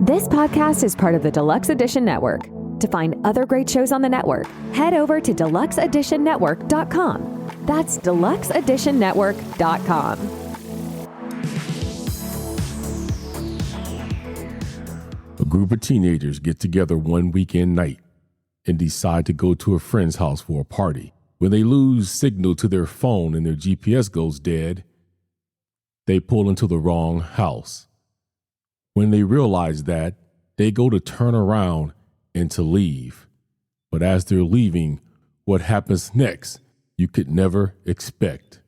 This podcast is part of the Deluxe Edition Network. To find other great shows on the network, head over to deluxeeditionnetwork.com. That's deluxeeditionnetwork.com. A group of teenagers get together one weekend night and decide to go to a friend's house for a party. When they lose signal to their phone and their GPS goes dead, they pull into the wrong house. When they realize that, they go to turn around and to leave. But as they're leaving, what happens next, you could never expect.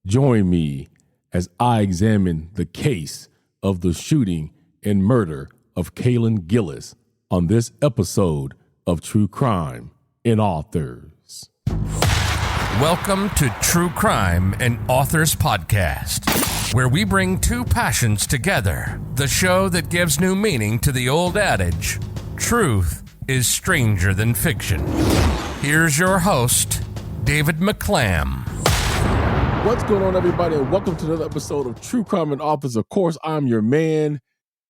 Join me as I examine the case of the shooting and murder of Kaylin Gillis on this episode of True Crime and Authors. Welcome to True Crime and Authors Podcast, where we bring two passions together. The show that gives new meaning to the old adage, truth is stranger than fiction. Here's your host, David McClam. What's going on, everybody, and welcome to another episode of True Crime and Authors. Of course, I'm your man,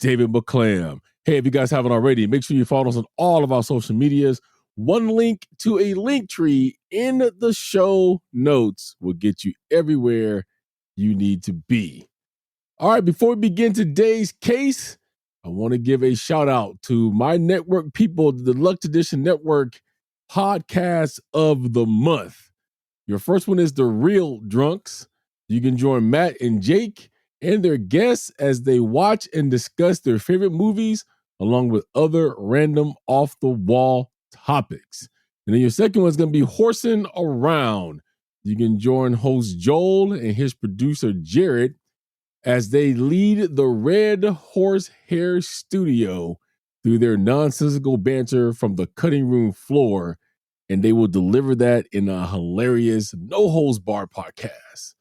David McClam. Hey, if you guys haven't already, make sure you follow us on all of our social medias. One link to a link tree in the show notes will get you everywhere you need to be. All right, before we begin today's case, I want to give a shout out to my network people, the Deluxe Edition Network Podcast of the Month. Your first one is The Real Drunks. You can join Matt and Jake and their guests as they watch and discuss their favorite movies along with other random off-the-wall topics. And then your second one is going to be Horsing Around. You can join host Joel and his producer Jared as they lead the Red Horse Hair Studio through their nonsensical banter from the cutting room floor, and they will deliver that in a hilarious no-holds-barred podcast.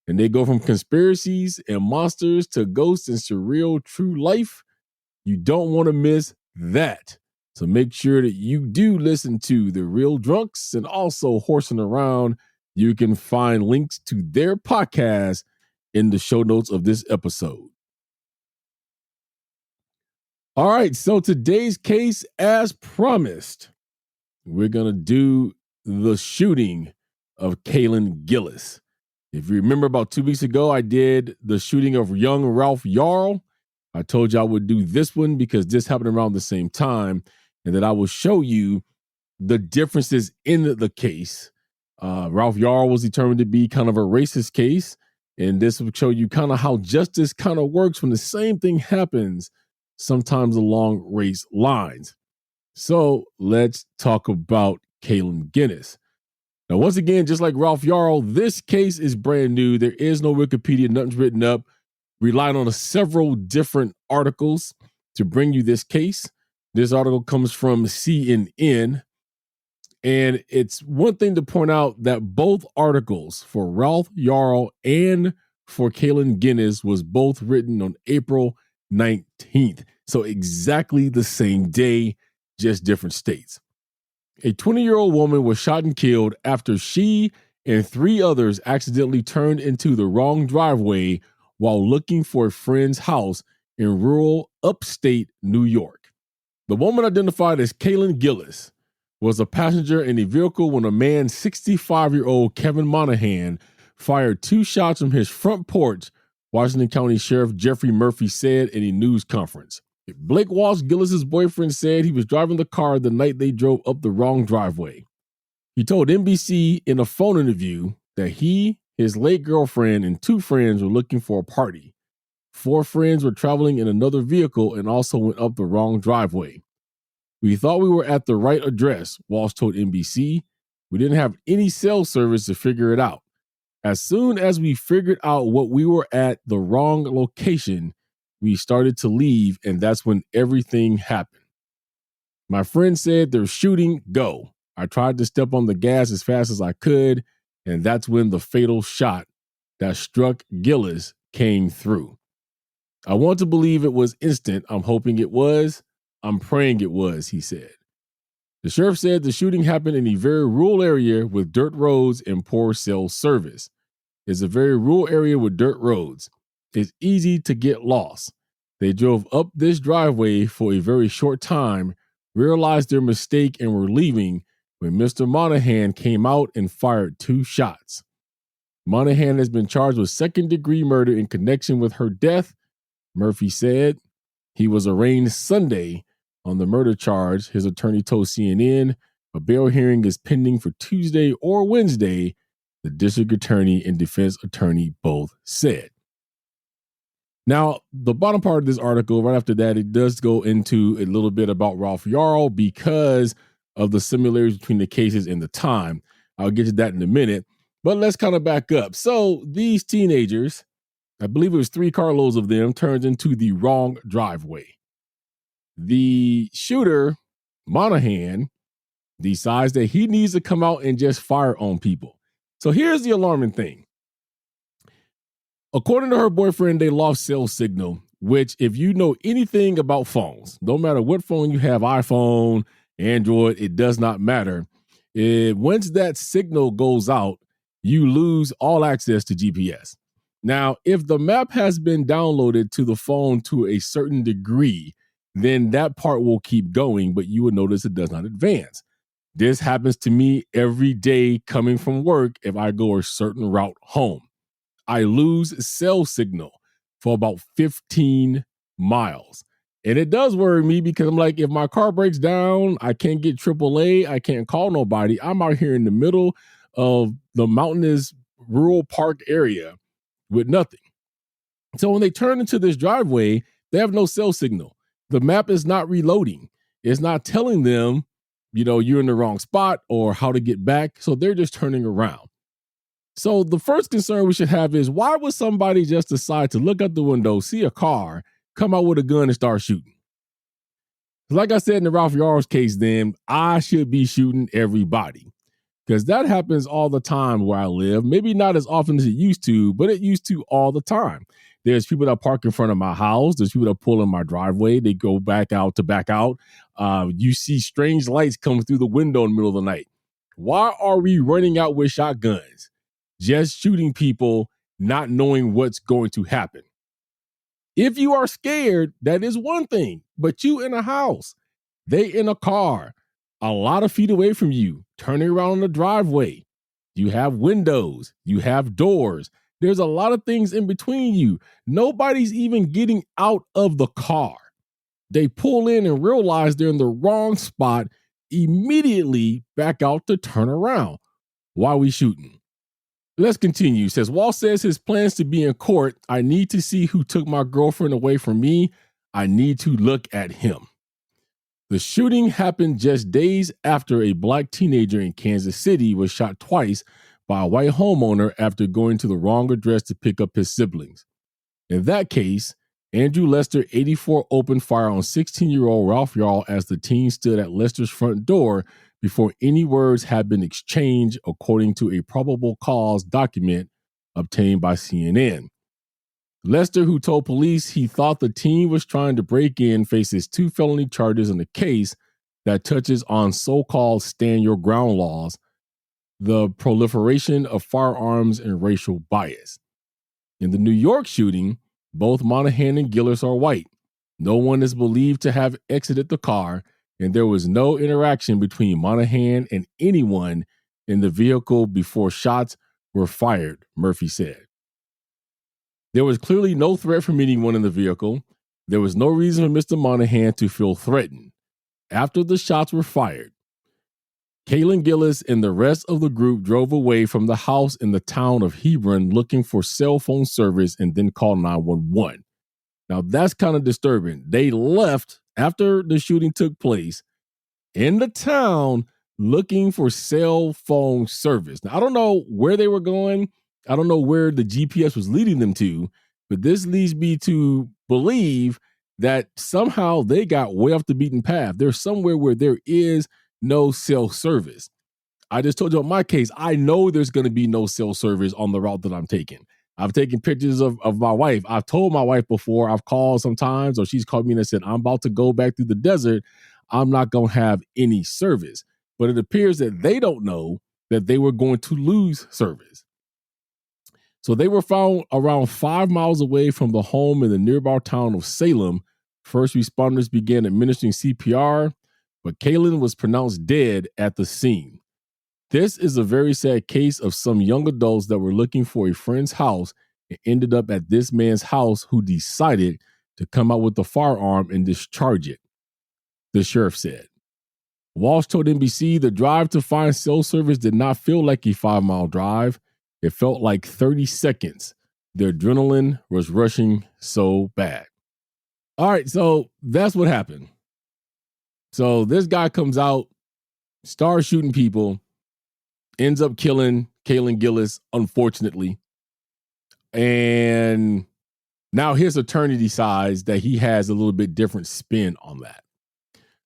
And they go from conspiracies and monsters to ghosts and surreal true life. You don't want to miss that. So make sure that you do listen to The Real Drunks and also Horsing Around. You can find links to their podcast in the show notes of this episode. All right, so today's case, as promised, we're going to do the shooting of Kaylin Gillis. If you remember, about 2 weeks ago, I did the shooting of young Ralph Yarl. I told you I would do this one because this happened around the same time, and that I will show you the differences in the case. Ralph Yarl was determined to be kind of a racist case, and this will show you kind of how justice kind of works when the same thing happens sometimes along race lines. So let's talk about Kaylin Gillis. Now, once again, just like Ralph Yarl, this case is brand new. There is no Wikipedia, nothing's written up. Relied on several different articles to bring you this case. This article comes from CNN. And it's one thing to point out that both articles for Ralph Yarl and for Kaylin Gillis was both written on April 19th. So exactly the same day, just different states. A 20-year-old woman was shot and killed after she and three others accidentally turned into the wrong driveway while looking for a friend's house in rural upstate New York. The woman, identified as Kaylin Gillis, was a passenger in a vehicle when a man, 65-year-old Kevin Monahan, fired two shots from his front porch, Washington County Sheriff Jeffrey Murphy said in a news conference. Blake Walsh, Gillis's boyfriend, said he was driving the car the night they drove up the wrong driveway. He told NBC in a phone interview that he, his late girlfriend, and two friends were looking for a party. Four friends were traveling in another vehicle and also went up the wrong driveway. We thought we were at the right address, Walsh told NBC. We didn't have any cell service to figure it out. As soon as we figured out what we were at the wrong location, we started to leave, and that's when everything happened. My friend said, "They're shooting, go." I tried to step on the gas as fast as I could, and that's when the fatal shot that struck Gillis came through. I want to believe it was instant. I'm hoping it was. I'm praying it was, he said. The sheriff said the shooting happened in a very rural area with dirt roads and poor cell service. It's a very rural area with dirt roads. It's easy to get lost. They drove up this driveway for a very short time, realized their mistake, and were leaving when Mr. Monahan came out and fired 2 shots. Monahan has been charged with second-degree murder in connection with her death, Murphy said. He was arraigned Sunday on the murder charge, his attorney told CNN. A bail hearing is pending for Tuesday or Wednesday, the district attorney and defense attorney both said. Now, the bottom part of this article, right after that, it does go into a little bit about Ralph Yarl because of the similarities between the cases and the time. I'll get to that in a minute, but let's kind of back up. So these teenagers, I believe it was 3 carloads of them, turned into the wrong driveway. The shooter, Monahan, decides that he needs to come out and just fire on people. So here's the alarming thing. According to her boyfriend, they lost cell signal, which if you know anything about phones, no matter what phone you have, iPhone, Android, it does not matter. Once that signal goes out, you lose all access to GPS. Now, if the map has been downloaded to the phone to a certain degree, then that part will keep going, but you will notice it does not advance. This happens to me every day coming from work if I go a certain route home. I lose cell signal for about 15 miles. And it does worry me because I'm like, if my car breaks down, I can't get AAA, I can't call nobody. I'm out here in the middle of the mountainous rural park area with nothing. So when they turn into this driveway, they have no cell signal. The map is not reloading. It's not telling them, you're in the wrong spot or how to get back. So they're just turning around. So the first concern we should have is, why would somebody just decide to look out the window, see a car, come out with a gun and start shooting? Like I said in the Ralph Yarl's case, then I should be shooting everybody, because that happens all the time where I live. Maybe not as often as it used to, but it used to all the time. There's people that park in front of my house. There's people that pull in my driveway. They go back out. You see strange lights come through the window in the middle of the night. Why are we running out with shotguns? Just shooting people, not knowing what's going to happen. If you are scared, that is one thing, but you in a house, they in a car, a lot of feet away from you, turning around on the driveway. You have windows, you have doors. There's a lot of things in between you. Nobody's even getting out of the car. They pull in and realize they're in the wrong spot, immediately back out to turn around. Why are we shooting? Let's continue. It says, Wall says his plans to be in court. I need to see who took my girlfriend away from me. I need to look at him. The shooting happened just days after a black teenager in Kansas City was shot twice by a white homeowner after going to the wrong address to pick up his siblings. In that case, Andrew Lester, 84, opened fire on 16-year-old Ralph Yarl as the teen stood at Lester's front door before any words had been exchanged, according to a probable cause document obtained by CNN. Lester, who told police he thought the teen was trying to break in, faces 2 felony charges in a case that touches on so-called stand your ground laws, the proliferation of firearms, and racial bias. In the New York shooting, both Monahan and Gillis are white. No one is believed to have exited the car, and there was no interaction between Monahan and anyone in the vehicle before shots were fired, Murphy said. There was clearly no threat from anyone in the vehicle. There was no reason for Mr. Monahan to feel threatened. After the shots were fired, Kaylin Gillis and the rest of the group drove away from the house in the town of Hebron looking for cell phone service and then called 911. Now, that's kind of disturbing. They left after the shooting took place in the town looking for cell phone service. Now, I don't know where they were going. I don't know where the GPS was leading them to, but this leads me to believe that somehow they got way off the beaten path. They're somewhere where there is no cell service. I just told you in my case, I know there's going to be no cell service on the route that I'm taking. I've taken pictures of my wife. I've told my wife before, I've called sometimes, or she's called me and said, I'm about to go back through the desert. I'm not going to have any service. But it appears that they don't know that they were going to lose service. So they were found around 5 miles away from the home in the nearby town of Salem. First responders began administering CPR, but Kaylin was pronounced dead at the scene. This is a very sad case of some young adults that were looking for a friend's house and ended up at this man's house, who decided to come out with the firearm and discharge it, the sheriff said. Walsh told NBC the drive to find cell service did not feel like a 5-mile drive. It felt like 30 seconds. The adrenaline was rushing so bad. All right, so that's what happened. So this guy comes out, starts shooting people, ends up killing Kaylin Gillis, unfortunately. And now his attorney decides that he has a little bit different spin on that.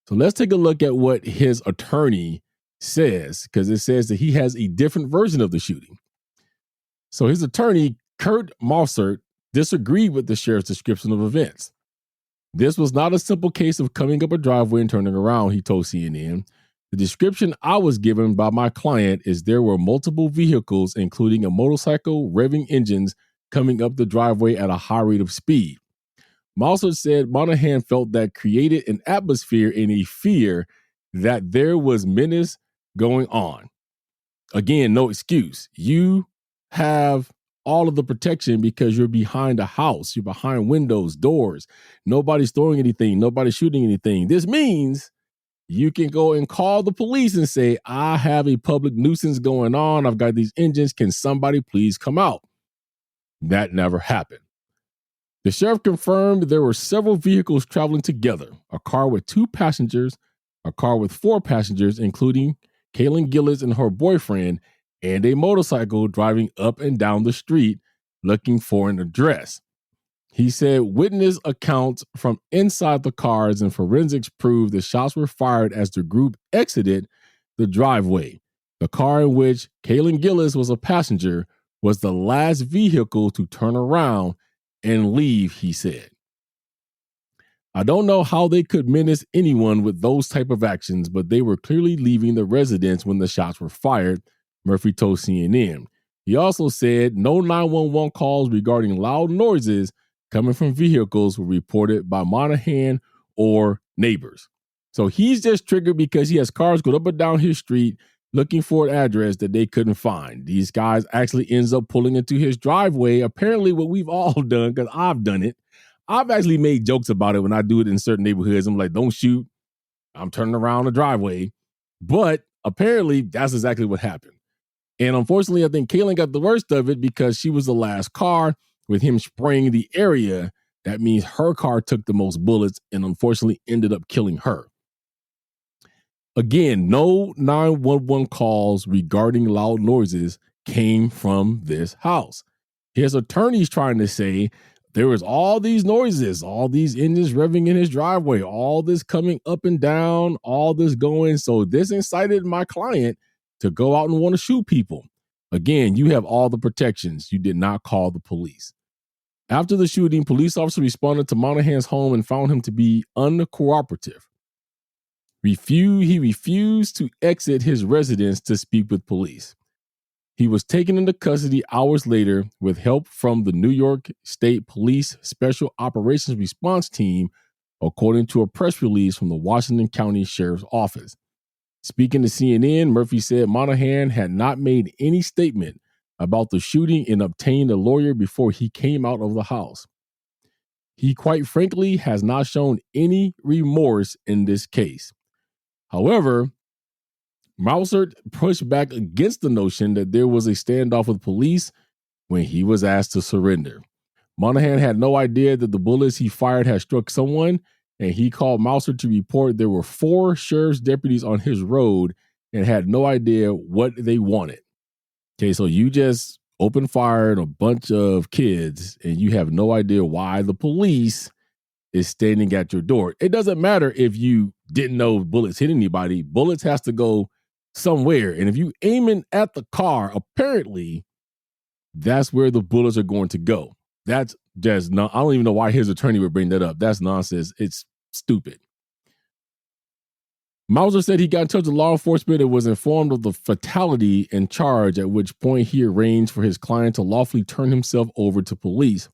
So let's take a look at what his attorney says, because it says that he has a different version of the shooting. So his attorney, Kurt Mossert, disagreed with the sheriff's description of events. This was not a simple case of coming up a driveway and turning around, he told CNN. The description I was given by my client is there were multiple vehicles, including a motorcycle, revving engines, coming up the driveway at a high rate of speed. Mossert said Monahan felt that created an atmosphere and a fear that there was menace going on. Again, no excuse. You have all of the protection because you're behind a house. You're behind windows, doors. Nobody's throwing anything. Nobody's shooting anything. This means you can go and call the police and say, I have a public nuisance going on. I've got these engines. Can somebody please come out? That never happened. The sheriff confirmed there were several vehicles traveling together, a car with 2 passengers, a car with 4 passengers, including Kaylin Gillis and her boyfriend, and a motorcycle driving up and down the street looking for an address. He said witness accounts from inside the cars and forensics proved the shots were fired as the group exited the driveway. The car in which Kaylin Gillis was a passenger was the last vehicle to turn around and leave, he said. I don't know how they could menace anyone with those type of actions, but they were clearly leaving the residence when the shots were fired, Murphy told CNN. He also said no 911 calls regarding loud noises coming from vehicles were reported by Monahan or neighbors. So he's just triggered because he has cars going up and down his street looking for an address that they couldn't find. These guys actually ends up pulling into his driveway, apparently what we've all done, because I've done it. I've actually made jokes about it when I do it in certain neighborhoods. I'm like, don't shoot. I'm turning around the driveway. But apparently that's exactly what happened. And unfortunately, I think Kaylin got the worst of it because she was the last car. With him spraying the area, that means her car took the most bullets and unfortunately ended up killing her. Again, no 911 calls regarding loud noises came from this house. His attorney's trying to say there was all these noises, all these engines revving in his driveway, all this coming up and down, all this going. So this incited my client to go out and want to shoot people. Again, you have all the protections. You did not call the police. After the shooting, police officers responded to Monahan's home and found him to be uncooperative. He refused to exit his residence to speak with police. He was taken into custody hours later with help from the New York State Police Special Operations Response Team, according to a press release from the Washington County Sheriff's Office. Speaking to CNN, Murphy said Monahan had not made any statement about the shooting and obtained a lawyer before he came out of the house. He quite frankly has not shown any remorse in this case. However, Mossert pushed back against the notion that there was a standoff with police when he was asked to surrender. Monahan had no idea that the bullets he fired had struck someone, and he called Mossert to report there were 4 sheriff's deputies on his road and had no idea what they wanted. Okay, so you just open fire on a bunch of kids and you have no idea why the police is standing at your door. It doesn't matter if you didn't know bullets hit anybody. Bullets has to go somewhere. And if you aiming at the car, apparently that's where the bullets are going to go. That's just not, I don't even know why his attorney would bring that up. That's nonsense. It's stupid. Mauser said he got in touch with law enforcement and was informed of the fatality and charge, at which point he arranged for his client to lawfully turn himself over to police.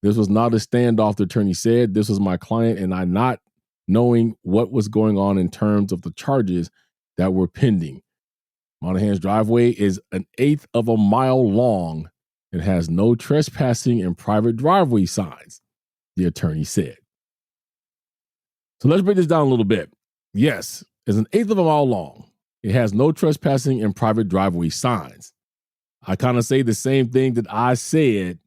This was not a standoff, the attorney said. This was my client and I not knowing what was going on in terms of the charges that were pending. Monahan's driveway is 1/8 of a mile long and has no trespassing and private driveway signs, the attorney said. So let's break this down a little bit. Yes, it's 1/8 of a mile long. It has no trespassing and private driveway signs. I kind of say the same thing that I said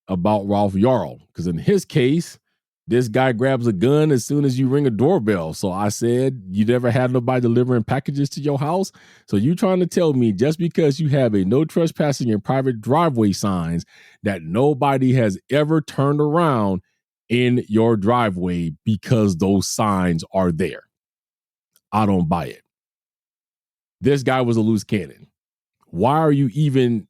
about Ralph Yarl, because in his case, this guy grabs a gun as soon as you ring a doorbell. So I said, you never had nobody delivering packages to your house? So you trying to tell me just because you have a no trespassing and private driveway signs that nobody has ever turned around in your driveway because those signs are there? I don't buy it. This guy was a loose cannon. Why are you even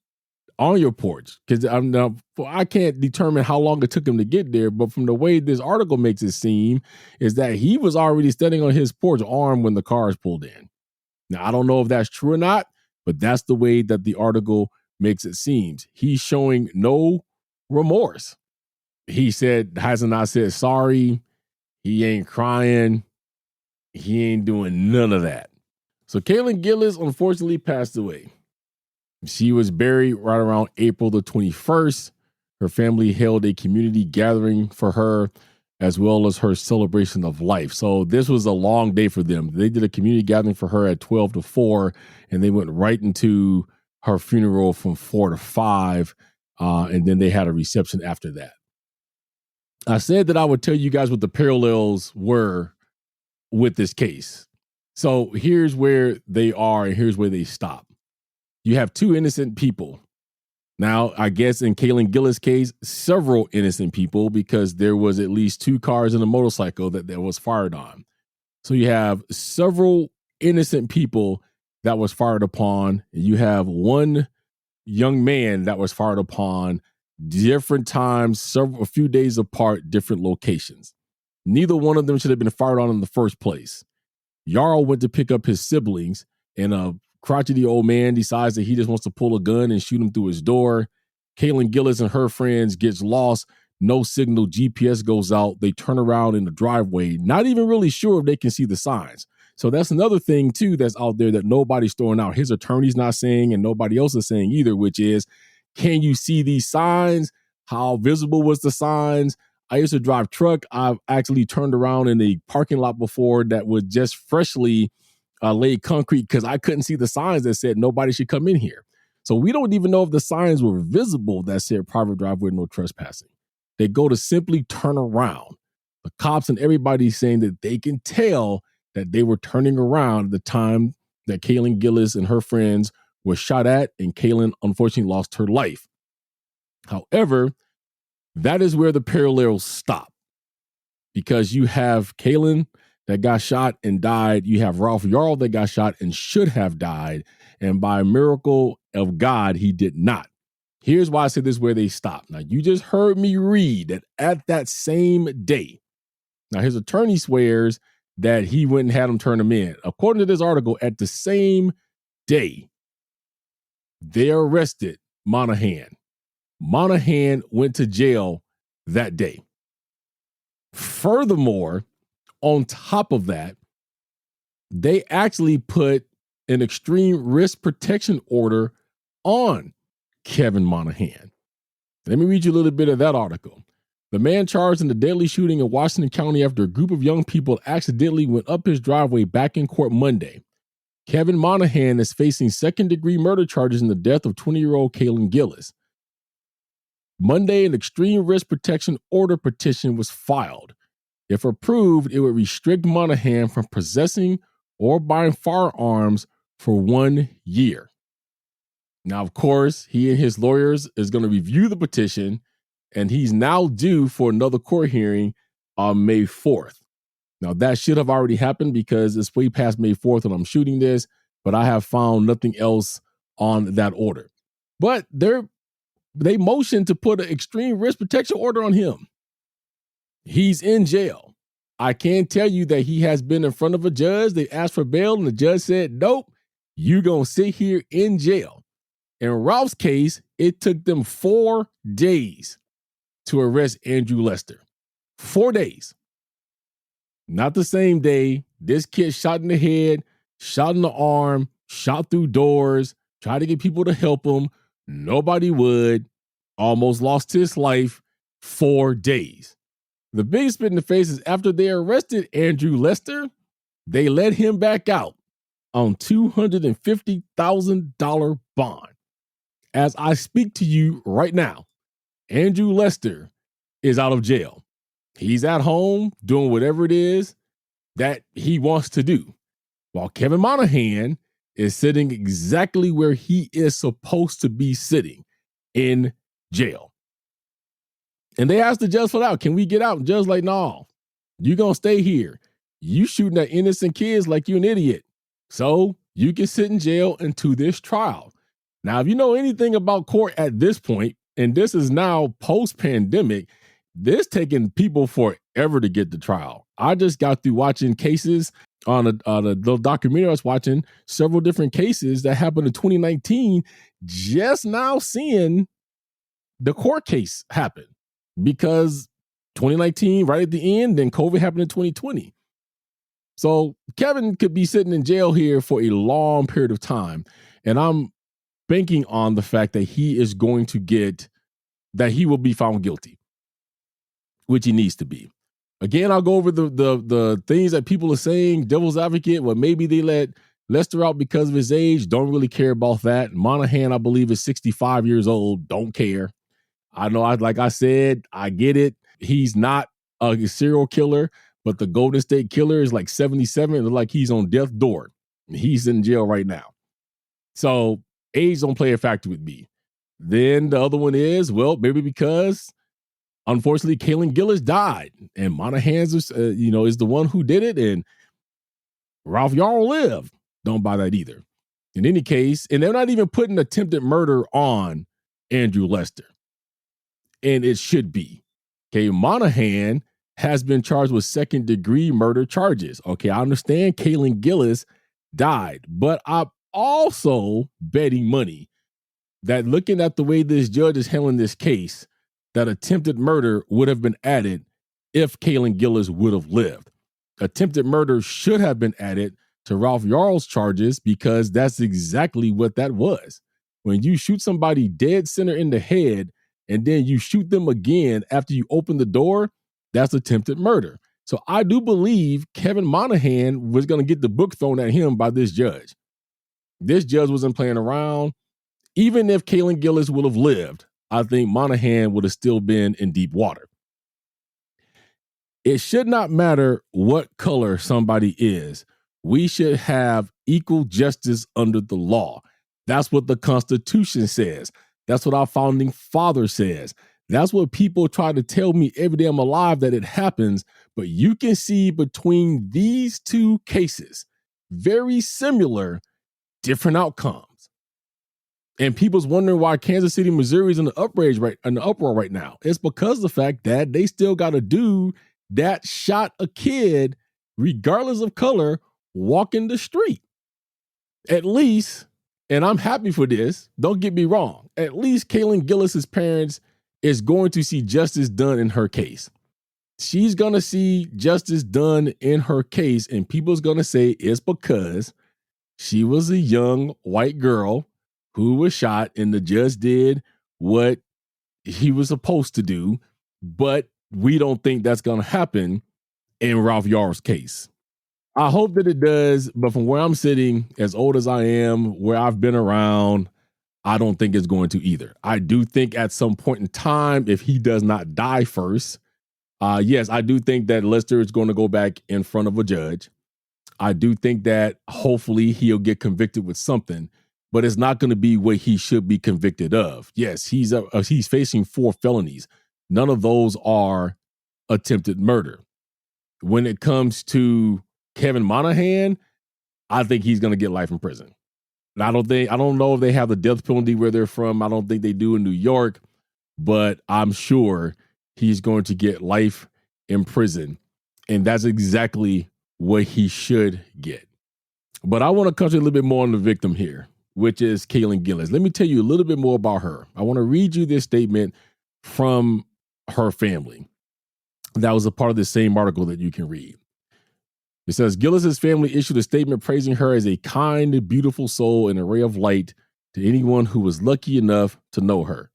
on your porch? Because I can't determine how long it took him to get there, but from the way this article makes it seem is that he was already standing on his porch armed when the cars pulled in. Now, I don't know if that's true or not, but that's the way that the article makes it seem. He's showing no remorse. He has not said sorry. He ain't crying. He ain't doing none of that. So Kaylin Gillis unfortunately passed away. She was buried right around April the 21st. Her family held a community gathering for her as well as her celebration of life. So this was a long day for them. They did a community gathering for her at 12 to 4, and they went right into her funeral from 4 to 5, and then they had a reception after that. I said that I would tell you guys what the parallels were with this case. So here's where they are and here's where they stop. You have two innocent people. Now, I guess in Kaylin Gillis' case, several innocent people, because there was at least 2 cars and a motorcycle that was fired on. So you have several innocent people that was fired upon. You have one young man that was fired upon, different times, a few days apart, different locations. Neither one of them should have been fired on in the first place. Yarl went to pick up his siblings, and a crotchety old man decides that he just wants to pull a gun and shoot him through his door. Kaylin Gillis and her friends gets lost. No signal. GPS goes out. They turn around in the driveway, not even really sure if they can see the signs. So that's another thing, too, that's out there that nobody's throwing out. His attorney's not saying, and nobody else is saying either, which is, can you see these signs? How visible was the signs? I used to drive truck. I've actually turned around in a parking lot before that was just freshly laid concrete because I couldn't see the signs that said nobody should come in here. So we don't even know if the signs were visible that said private driveway, no trespassing. They go to simply turn around. The cops and everybody saying that they can tell that they were turning around at the time that Kaylin Gillis and her friends were shot at, and Kaylin unfortunately lost her life. However, that is where the parallels stop, because you have Kaylin that got shot and died. You have Ralph Yarl that got shot and should have died. And by a miracle of God, he did not. Here's why I say this is where they stop. Now, you just heard me read that at that same day. Now, his attorney swears that he went and had him turn him in. According to this article, at the same day, they arrested Monahan. Monahan went to jail that day. Furthermore, on top of that, they actually put an extreme risk protection order on Kevin Monahan. Let me read you a little bit of that article. The man charged in the deadly shooting in Washington County after a group of young people accidentally went up his driveway back in court Monday. Kevin Monahan is facing second-degree murder charges in the death of 20-year-old Kaylin Gillis. Monday, an extreme risk protection order petition was filed. If approved, it would restrict Monahan from possessing or buying firearms for 1 year. Now, of course, he and his lawyers is going to review the petition, and he's now due for another court hearing on May 4th. Now, that should have already happened because it's way past May 4th and I'm shooting this, but I have found nothing else on that order. But they motioned to put an extreme risk protection order on him. He's in jail. I can tell you that he has been in front of a judge. They asked for bail, and the judge said, nope, you're going to sit here in jail. In Ralph's case, it took them 4 days to arrest Andrew Lester. 4 days. Not the same day. This kid shot in the head, shot in the arm, shot through doors, tried to get people to help him. Nobody would. Almost lost his life. 4 days. The biggest spit in the face is after they arrested Andrew Lester, they let him back out on $250,000 bond. As I speak to you right now, Andrew Lester is out of jail. He's at home doing whatever it is that he wants to do, while Kevin Monahan is sitting exactly where he is supposed to be sitting, in jail. And they asked the judge for out. Can we get out? And the judge's like, no, you're going to stay here. You shooting at innocent kids like you're an idiot. So you can sit in jail until this trial. Now, if you know anything about court at this point, and this is now post-pandemic, this taking people forever to get the trial. I just got through watching cases on the documentary I was watching, several different cases that happened in 2019, just now seeing the court case happen because 2019, right at the end, then COVID happened in 2020. So Kevin could be sitting in jail here for a long period of time. And I'm banking on the fact that he is going to that he will be found guilty, which he needs to be. Again, I'll go over the things that people are saying. Devil's advocate, well, maybe they let Lester out because of his age. Don't really care about that. Monahan, I believe, is 65 years old. Don't care. I know, like I said, I get it. He's not a serial killer, but the Golden State Killer is like 77. It's like he's on death's door. He's in jail right now. So age don't play a factor with me. Then the other one is, well, maybe because unfortunately Kaylin Gillis died and Monahan's is the one who did it, and Ralph Yarl lived. Don't buy that either. In any case, and they're not even putting attempted murder on Andrew Lester. And it should be. Okay, Monahan has been charged with second-degree murder charges. Okay, I understand Kaylin Gillis died, but I'm also betting money that looking at the way this judge is handling this case, that attempted murder would have been added if Kaylin Gillis would have lived. Attempted murder should have been added to Ralph Yarl's charges because that's exactly what that was. When you shoot somebody dead center in the head and then you shoot them again after you open the door, that's attempted murder. So I do believe Kevin Monahan was going to get the book thrown at him by this judge. This judge wasn't playing around. Even if Kaylin Gillis would have lived, I think Monahan would have still been in deep water. It should not matter what color somebody is. We should have equal justice under the law. That's what the Constitution says. That's what our founding father says. That's what people try to tell me every day I'm alive, that it happens. But you can see between these two cases, very similar, different outcomes. And people's wondering why Kansas City, Missouri is in the uproar right now. It's because of the fact that they still got a dude that shot a kid, regardless of color, walking the street. At least, and I'm happy for this, don't get me wrong, at least Kaylin Gillis's parents is going to see justice done in her case. She's going to see justice done in her case, and people's going to say it's because she was a young white girl who was shot, and the judge did what he was supposed to do, but we don't think that's going to happen in Ralph Yarl's case. I hope that it does, but from where I'm sitting, as old as I am, where I've been around, I don't think it's going to either. I do think at some point in time, if he does not die first, yes, I do think that Lester is going to go back in front of a judge. I do think that hopefully he'll get convicted with something, but it's not going to be what he should be convicted of. Yes, he's facing 4 felonies. None of those are attempted murder. When it comes to Kevin Monahan, I think he's going to get life in prison. And I don't know if they have the death penalty where they're from. I don't think they do in New York, but I'm sure he's going to get life in prison. And that's exactly what he should get. But I want to concentrate a little bit more on the victim here, which is Kaylin Gillis. Let me tell you a little bit more about her. I want to read you this statement from her family. That was a part of the same article that you can read. It says, Gillis's family issued a statement praising her as a kind, beautiful soul and a ray of light to anyone who was lucky enough to know her.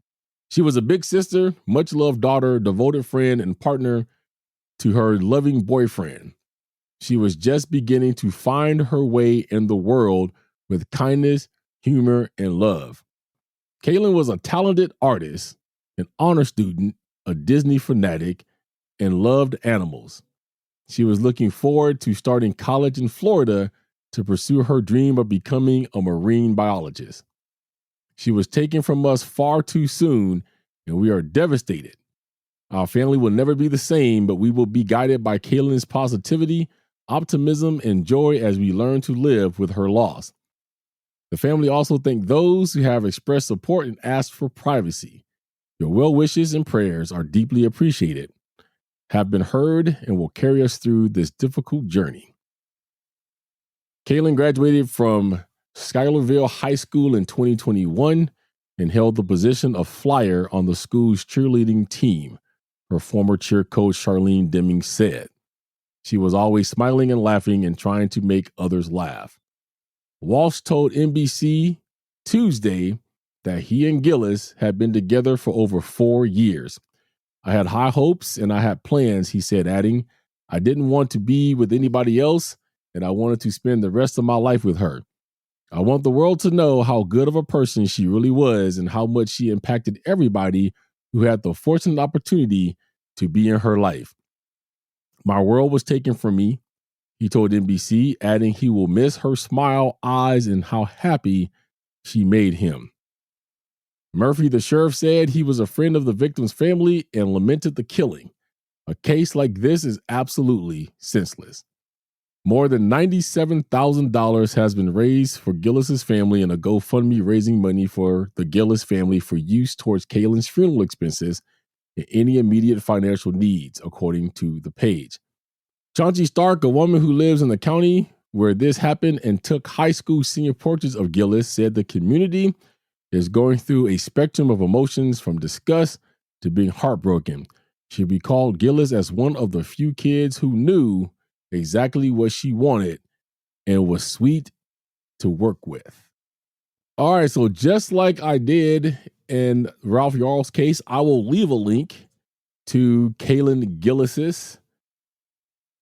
She was a big sister, much loved daughter, devoted friend, and partner to her loving boyfriend. She was just beginning to find her way in the world with kindness, humor, and love. Kaylin was a talented artist, an honor student, a Disney fanatic, and loved animals. She was looking forward to starting college in Florida to pursue her dream of becoming a marine biologist. She was taken from us far too soon, and we are devastated. Our family will never be the same, but we will be guided by Kaylin's positivity, optimism, and joy as we learn to live with her loss. The family also thank those who have expressed support and asked for privacy. Your well wishes and prayers are deeply appreciated, have been heard, and will carry us through this difficult journey. Kaylin graduated from Schuylerville High School in 2021 and held the position of flyer on the school's cheerleading team, her former cheer coach Charlene Deming said. She was always smiling and laughing and trying to make others laugh. Walsh told NBC Tuesday that he and Gillis had been together for over 4 years. I had high hopes and I had plans, he said, adding, I didn't want to be with anybody else and I wanted to spend the rest of my life with her. I want the world to know how good of a person she really was and how much she impacted everybody who had the fortunate opportunity to be in her life. My world was taken from me, he told NBC, adding he will miss her smile, eyes, and how happy she made him. Murphy, the sheriff, said he was a friend of the victim's family and lamented the killing. A case like this is absolutely senseless. More than $97,000 has been raised for Gillis's family in a GoFundMe raising money for the Gillis family for use towards Kaylin's funeral expenses and any immediate financial needs, according to the page. Chauncey Stark, a woman who lives in the county where this happened and took high school senior portraits of Gillis, said the community is going through a spectrum of emotions from disgust to being heartbroken. She recalled Gillis as one of the few kids who knew exactly what she wanted and was sweet to work with. All right, so just like I did in Ralph Yarl's case, I will leave a link to Kaylin Gillis's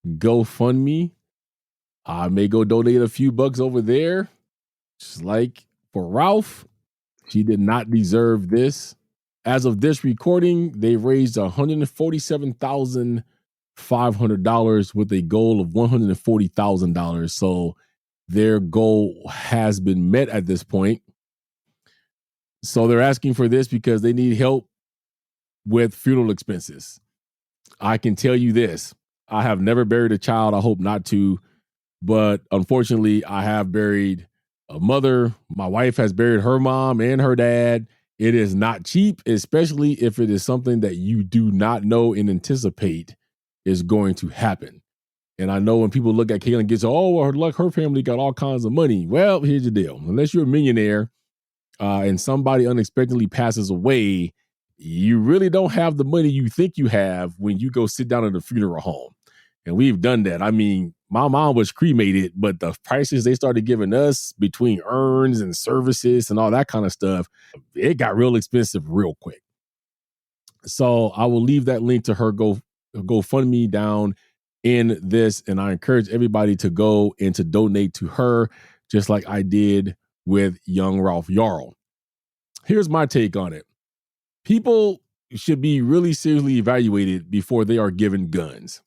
GoFundMe. I may go donate a few bucks over there. Just like for Ralph, she did not deserve this. As of this recording, they raised $147,500 with a goal of $140,000. So their goal has been met at this point. So they're asking for this because they need help with funeral expenses. I can tell you this. I have never buried a child. I hope not to. But unfortunately, I have buried a mother. My wife has buried her mom and her dad. It is not cheap, especially if it is something that you do not know and anticipate is going to happen. And I know when people look at Kaylin Gillis, oh, well, her family got all kinds of money. Well, here's the deal. Unless you're a millionaire and somebody unexpectedly passes away, you really don't have the money you think you have when you go sit down at a funeral home. And we've done that. I mean, my mom was cremated, but the prices they started giving us between urns and services and all that kind of stuff, it got real expensive real quick. So I will leave that link to her GoFundMe down in this. And I encourage everybody to go and to donate to her, just like I did with young Ralph Yarl. Here's my take on it. People should be really seriously evaluated before they are given guns.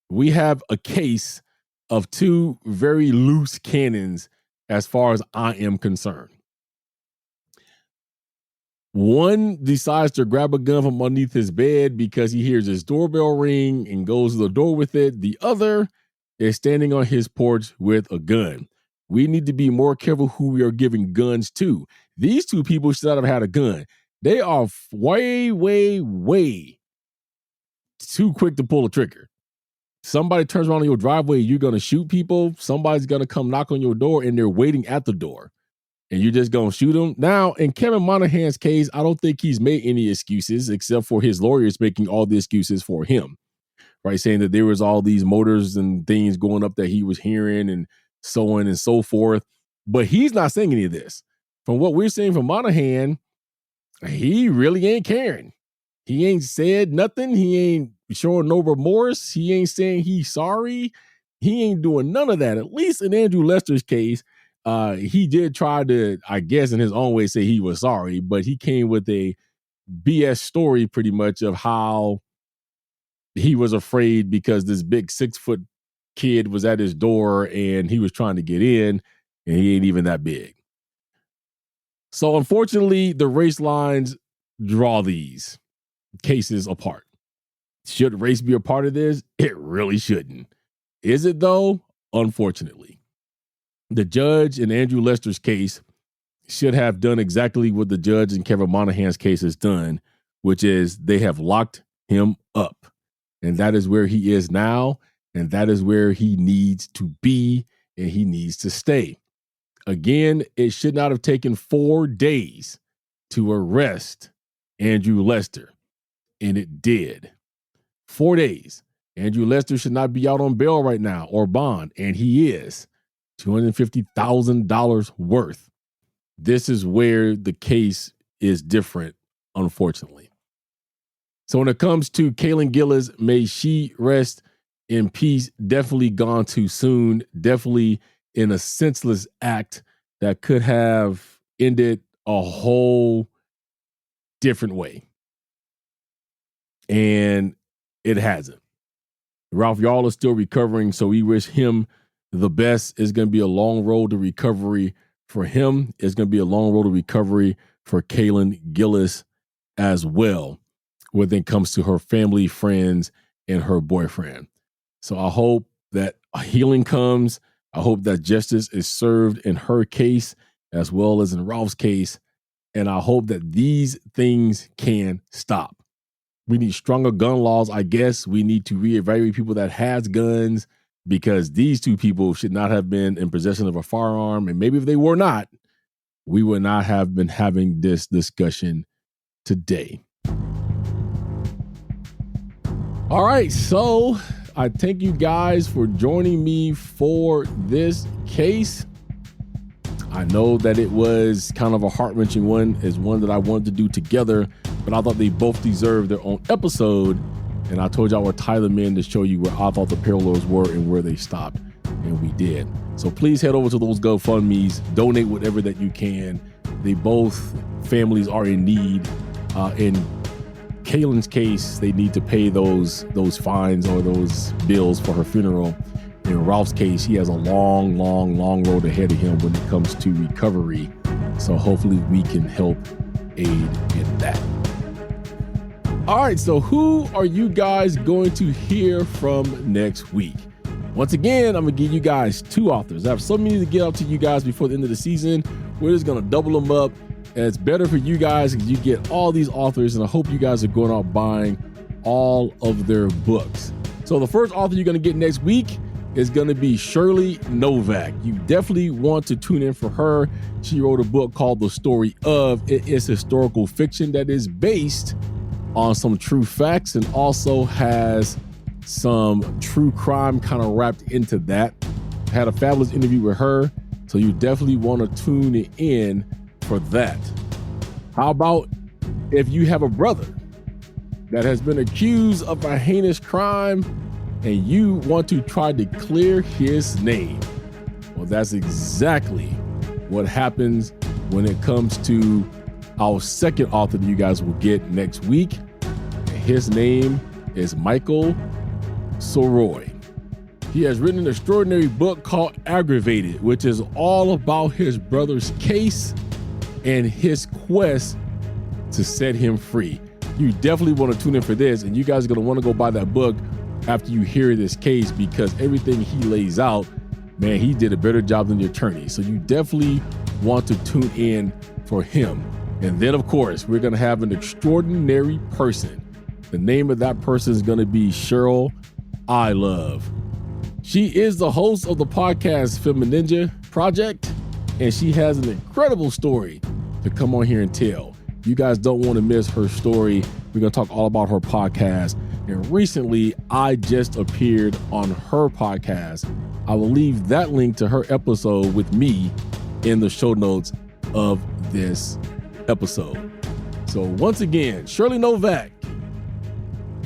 We have a case of two very loose cannons as far as I am concerned. One decides to grab a gun from underneath his bed because he hears his doorbell ring and goes to the door with it. The other is standing on his porch with a gun. We need to be more careful who we are giving guns to. These two people should not have had a gun. They are way, way, way too quick to pull a trigger. somebody turns around in your driveway, you're going to shoot people. Somebody's going to come knock on your door and they're waiting at the door. And you're just going to shoot them. Now, in Kevin Monahan's case, I don't think he's made any excuses except for his lawyers making all the excuses for him, right? Saying that there was all these motors and things going up that he was hearing and so on and so forth. But he's not saying any of this. From what we're seeing from Monahan, he really ain't caring. He ain't said nothing. He ain't showing no remorse. He ain't saying he's sorry. He ain't doing none of that. At least in Andrew Lester's case, he did try to, I guess, in his own way, say he was sorry, but he came with a BS story pretty much of how he was afraid because this big 6-foot kid was at his door and he was trying to get in and he ain't even that big. So unfortunately, the race lines draw these cases apart. Should race be a part of this? It really shouldn't. Is it though? Unfortunately. The judge in Andrew Lester's case should have done exactly what the judge in Kevin Monahan's case has done, which is they have locked him up. And that is where he is now. And that is where he needs to be and he needs to stay. Again, it should not have taken 4 days to arrest Andrew Lester. And it did. 4 days. Andrew Lester should not be out on bail right now or bond. And he is. $250,000 worth. This is where the case is different, unfortunately. So when it comes to Kaylin Gillis, may she rest in peace. Definitely gone too soon. Definitely in a senseless act that could have ended a whole different way. And it hasn't. Ralph Yarl is still recovering, so we wish him the best. Is going to be a long road to recovery for him. It's going to be a long road to recovery for Kaylin Gillis as well when it comes to her family, friends, and her boyfriend. So I hope that healing comes. I hope that justice is served in her case as well as in Ralph's case. And I hope that these things can stop. We need stronger gun laws, I guess. We need to reevaluate people that has guns, because these two people should not have been in possession of a firearm. And maybe if they were not, we would not have been having this discussion today. All right, so I thank you guys for joining me for this case. I know that it was kind of a heart-wrenching one. It's one that I wanted to do together, but I thought they both deserved their own episode. And I told y'all I would tie them in to show you where I thought the parallels were and where they stopped. And we did. So please head over to those GoFundMes, donate whatever that you can. They both families are in need. In Kaylin's case, they need to pay those fines or those bills for her funeral. In Ralph's case, he has a long road ahead of him when it comes to recovery. So hopefully we can help aid in that. All right, so who are you guys going to hear from next week? Once again, I'm going to give you guys 2 authors. I have so many to get out to you guys before the end of the season. We're just going to double them up. And it's better for you guys because you get all these authors, and I hope you guys are going out buying all of their books. So the first author you're going to get next week is going to be Shirley Novak. You definitely want to tune in for her. She wrote a book called The Story Of. It is historical fiction that is based on some true facts and also has some true crime kind of wrapped into that. I had a fabulous interview with her, so you definitely want to tune in for that. How about if you have a brother that has been accused of a heinous crime and you want to try to clear his name? Well, that's exactly what happens when it comes to our second author that you guys will get next week. His name is Michael Soroy. He has written an extraordinary book called Aggravated, which is all about his brother's case and his quest to set him free. You definitely want to tune in for this, and you guys are going to want to go buy that book after you hear this case, because everything he lays out, man, he did a better job than the attorney. So you definitely want to tune in for him. And then, of course, we're going to have an extraordinary person. The name of that person is going to be Cheryl I Love. She is the host of the podcast Film Ninja Project, and she has an incredible story to come on here and tell. You guys don't want to miss her story. We're going to talk all about her podcast. And recently, I just appeared on her podcast. I will leave that link to her episode with me in the show notes of this episode. So once again, Shirley Novak,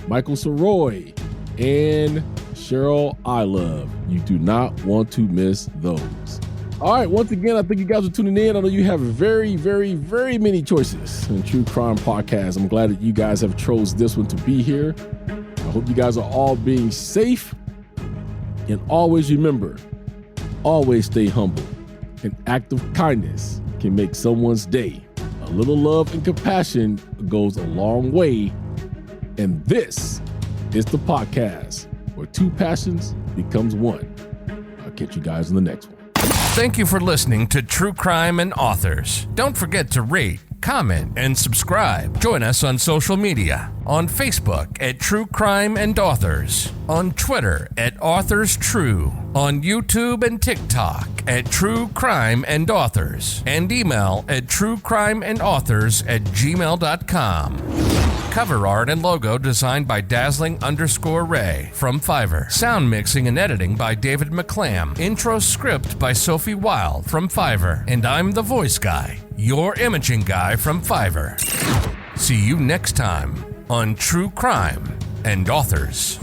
Michael Soroy, and Cheryl I Love. You do not want to miss those. All right, once again, I thank you guys for tuning in. I know you have very, very, very many choices in True Crime Podcast. I'm glad that you guys have chose this one to be here. I hope you guys are all being safe. And always remember, always stay humble. An act of kindness can make someone's day. A little love and compassion goes a long way. And this is the podcast where two passions becomes one. I'll catch you guys in the next one. Thank you for listening to True Crime and Authors. Don't forget to rate, comment, and subscribe. Join us on social media. On Facebook at True Crime and Authors. On Twitter at Authors True. On YouTube and TikTok at True Crime and Authors. And email at truecrimeandauthors@gmail.com. Cover art and logo designed by Dazzling_Ray from Fiverr. Sound mixing and editing by David McClam. Intro script by Sophie Wild from Fiverr. And I'm the voice guy, your imaging guy from Fiverr. See you next time on True Crime and Authors.